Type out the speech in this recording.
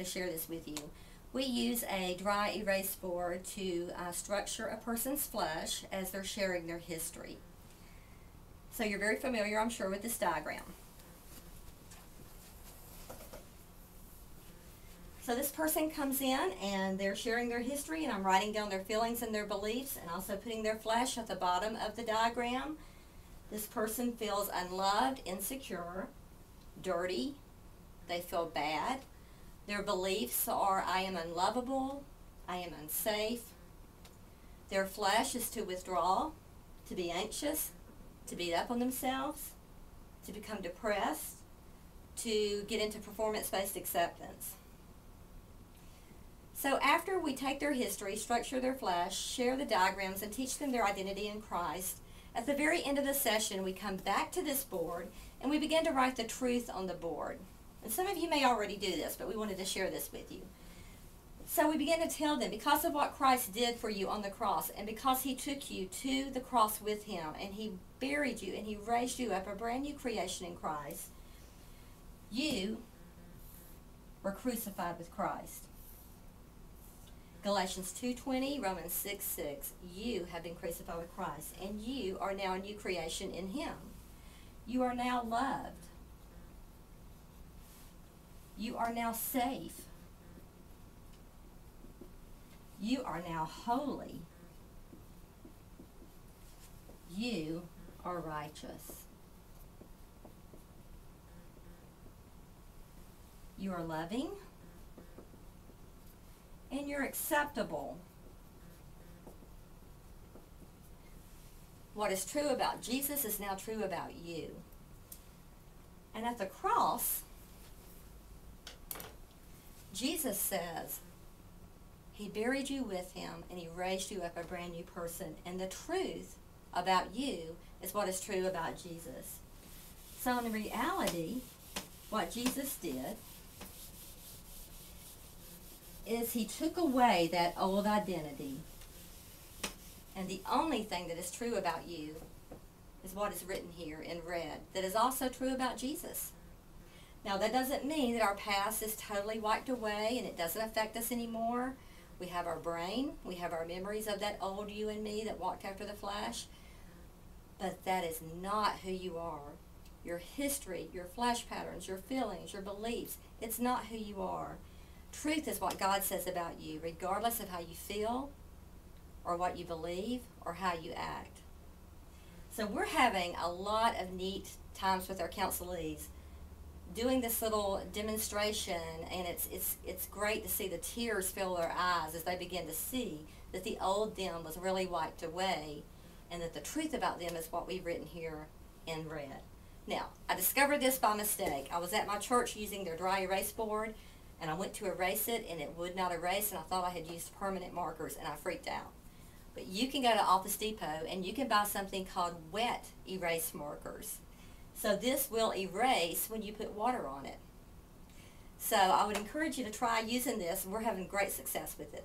to share this with you. We use a dry erase board to structure a person's flesh as they're sharing their history. So you're very familiar, I'm sure, with this diagram. So this person comes in and they're sharing their history, and I'm writing down their feelings and their beliefs and also putting their flesh at the bottom of the diagram. This person feels unloved, insecure, dirty. They feel bad. Their beliefs are, I am unlovable, I am unsafe. Their flesh is to withdraw, to be anxious, to beat up on themselves, to become depressed, to get into performance-based acceptance. So after we take their history, structure their flesh, share the diagrams, and teach them their identity in Christ, at the very end of the session, we come back to this board and we begin to write the truth on the board. And some of you may already do this, but we wanted to share this with you. So we begin to tell them, because of what Christ did for you on the cross, and because he took you to the cross with him, and he buried you, and he raised you up a brand new creation in Christ, you were crucified with Christ. Galatians 2:20, Romans 6:6, you have been crucified with Christ, and you are now a new creation in him. You are now loved. You are now safe. You are now holy. You are righteous. You are loving. And you're acceptable. What is true about Jesus is now true about you. And at the cross, Jesus says he buried you with him and he raised you up a brand new person. And the truth about you is what is true about Jesus. So in reality, what Jesus did is he took away that old identity, and the only thing that is true about you is what is written here in red, that is also true about Jesus. Now that doesn't mean that our past is totally wiped away and it doesn't affect us anymore. We have our brain, we have our memories of that old you and me that walked after the flesh, but that is not who you are. Your history, your flesh patterns, your feelings, your beliefs, it's not who you are. Truth is what God says about you, regardless of how you feel or what you believe or how you act. So we're having a lot of neat times with our counselees doing this little demonstration, and it's great to see the tears fill their eyes as they begin to see that the old them was really wiped away and that the truth about them is what we've written here in red. Now, I discovered this by mistake. I was at my church using their dry erase board, and I went to erase it, and it would not erase, and I thought I had used permanent markers, and I freaked out. But you can go to Office Depot, and you can buy something called wet erase markers. So this will erase when you put water on it. So I would encourage you to try using this, and we're having great success with it.